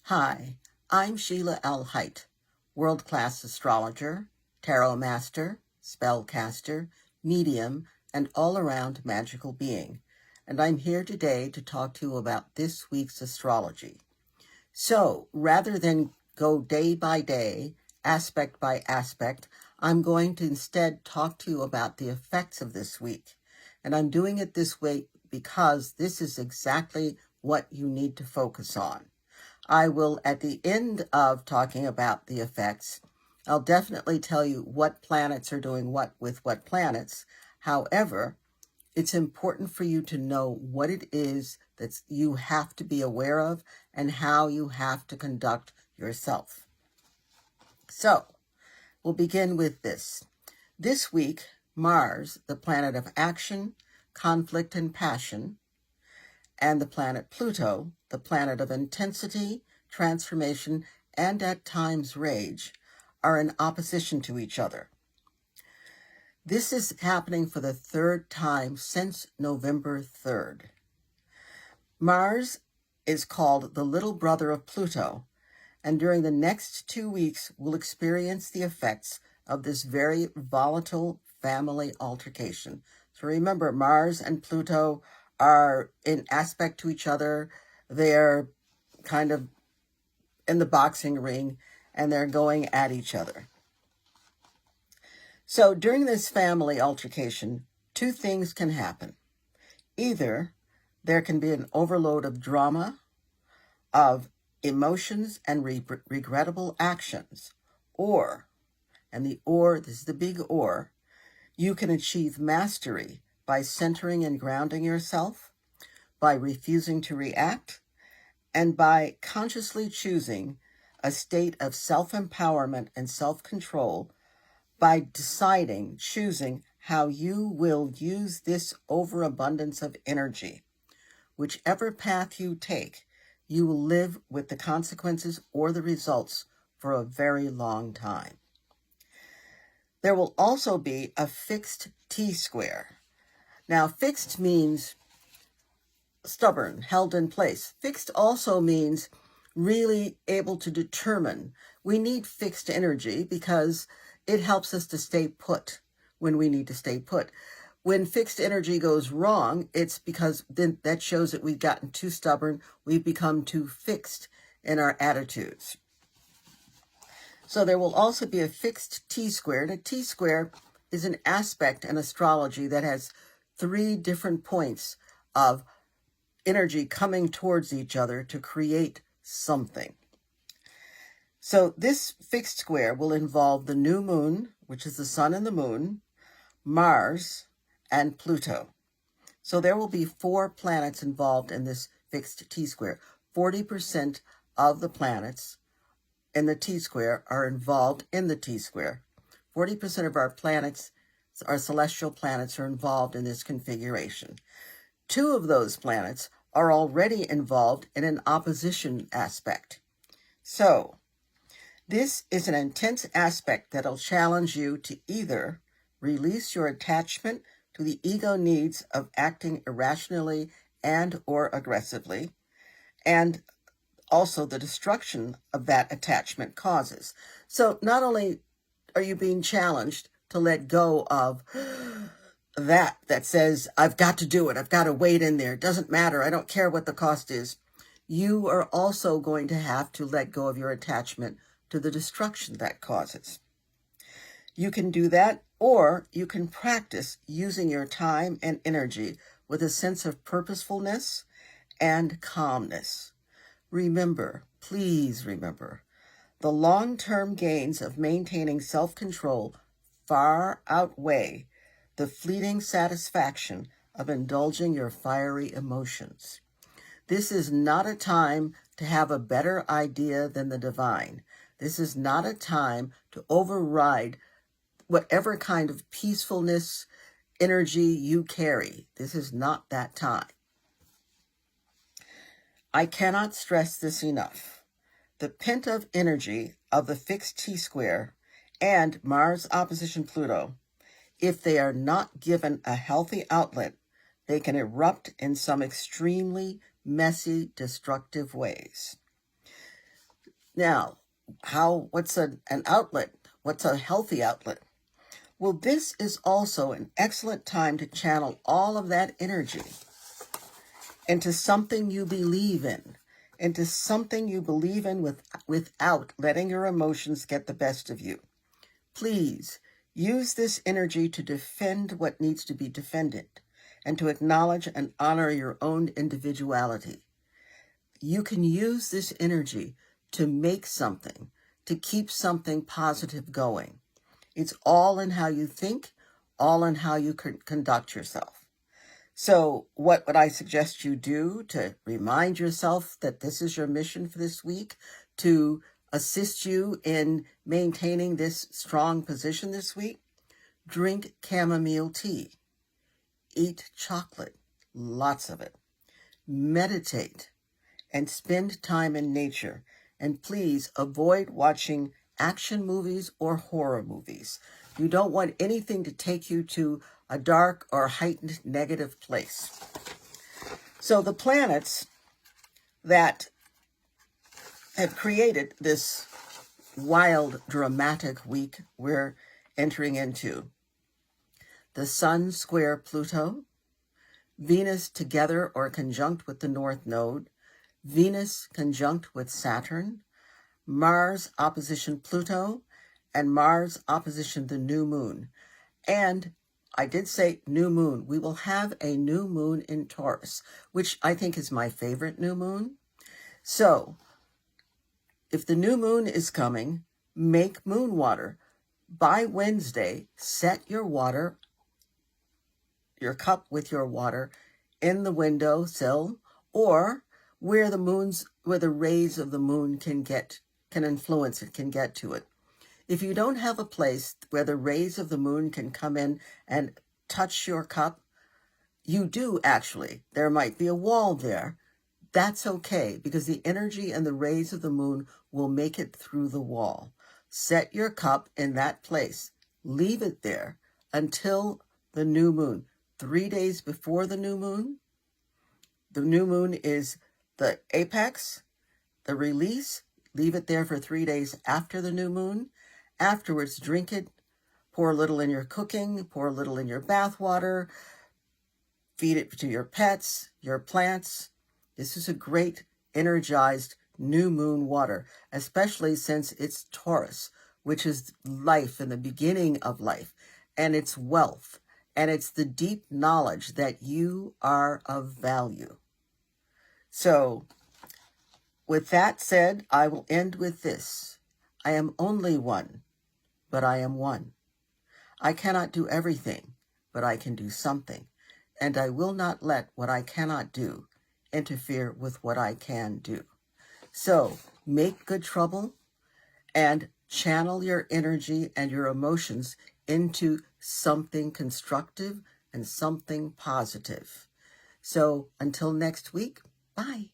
Hi, I'm Sheilaa Hite, world-class astrologer, tarot master, spellcaster, medium, and all-around magical being, and I'm here today to talk to you about this week's astrology. So, rather than go day by day, aspect by aspect, I'm going to instead talk to you about the effects of this week. And I'm doing it this way because this is exactly what you need to focus on. I will, at the end of talking about the effects, I'll definitely tell you what planets are doing what with what planets. However, it's important for you to know what it is that you have to be aware of and how you have to conduct yourself. So, we'll begin with this. This week, Mars, the planet of action, conflict, and passion, and the planet Pluto, the planet of intensity, transformation, and at times rage, are in opposition to each other. This is happening for the third time since November 3rd. Mars is called the little brother of Pluto, and during the next 2 weeks, we'll experience the effects of this very volatile family altercation. So remember, Mars and Pluto are in aspect to each other. They're kind of in the boxing ring, and they're going at each other. So during this family altercation, two things can happen. Either there can be an overload of drama, of emotions, and regrettable actions, or, and the or, this is the big or, you can achieve mastery by centering and grounding yourself, by refusing to react, and by consciously choosing a state of self-empowerment and self-control, by choosing how you will use this overabundance of energy. Whichever path you take, you will live with the consequences or the results for a very long time. There will also be a fixed T-square. Now, fixed means stubborn, held in place. Fixed also means really able to determine. We need fixed energy because it helps us to stay put when we need to stay put. When fixed energy goes wrong, it's because then that shows that we've gotten too stubborn, we've become too fixed in our attitudes. So there will also be a fixed T-square, and a T-square is an aspect in astrology that has 3 different points of energy coming towards each other to create something. So this fixed square will involve the new moon, which is the sun and the moon, Mars, and Pluto. So there will be 4 planets involved in this fixed T-square. 40% of the planets in the T-square are involved in the T-square. 40% of our planets, our celestial planets, are involved in this configuration. 2 of those planets are already involved in an opposition aspect. So, this is an intense aspect that'll challenge you to either release your attachment to the ego needs of acting irrationally and or aggressively, and also the destruction of that attachment causes. So not only are you being challenged to let go of that says, I've got to do it, I've got to wait in there, it doesn't matter, I don't care what the cost is, you are also going to have to let go of your attachment to the destruction that causes. You can do that, or you can practice using your time and energy with a sense of purposefulness and calmness. Remember, please remember, the long-term gains of maintaining self-control far outweigh the fleeting satisfaction of indulging your fiery emotions. This is not a time to have a better idea than the divine. This is not a time to override whatever kind of peacefulness, energy you carry. This is not that time. I cannot stress this enough. The pent-up energy of the fixed T-square and Mars opposition Pluto, if they are not given a healthy outlet, they can erupt in some extremely messy, destructive ways. Now, what's an outlet? What's a healthy outlet? Well, this is also an excellent time to channel all of that energy into something you believe in, into something you believe in without letting your emotions get the best of you. Please use this energy to defend what needs to be defended and to acknowledge and honor your own individuality. You can use this energy to make something, to keep something positive going. It's all in how you think, all in how you conduct yourself. So what would I suggest you do to remind yourself that this is your mission for this week, to assist you in maintaining this strong position this week? Drink chamomile tea. Eat chocolate, lots of it. Meditate and spend time in nature. And please avoid watching action movies or horror movies. You don't want anything to take you to a dark or heightened negative place. So the planets that have created this wild, dramatic week we're entering into: the Sun square Pluto, Venus together or conjunct with the North Node, Venus conjunct with Saturn, Mars opposition Pluto, and Mars opposition the new moon. And I did say new moon. We will have a new moon in Taurus, which I think is my favorite new moon. So if the new moon is coming, make moon water. By Wednesday, set your cup with your water in the windowsill, or where the rays of the moon can influence it, can get to it. If you don't have a place where the rays of the moon can come in and touch your cup, you do actually. There might be a wall there. That's okay, because the energy and the rays of the moon will make it through the wall. Set your cup in that place. Leave it there until the new moon. 3 days before the new moon is the apex, the release. Leave it there for 3 days after the new moon. Afterwards, drink it. Pour a little in your cooking, pour a little in your bath water, feed it to your pets, your plants. This is a great energized new moon water, especially since it's Taurus, which is life and the beginning of life, and it's wealth, and it's the deep knowledge that you are of value. So with that said, I will end with this. I am only one, but I am one. I cannot do everything, but I can do something, and I will not let what I cannot do interfere with what I can do. So make good trouble and channel your energy and your emotions into something constructive and something positive. So until next week, bye.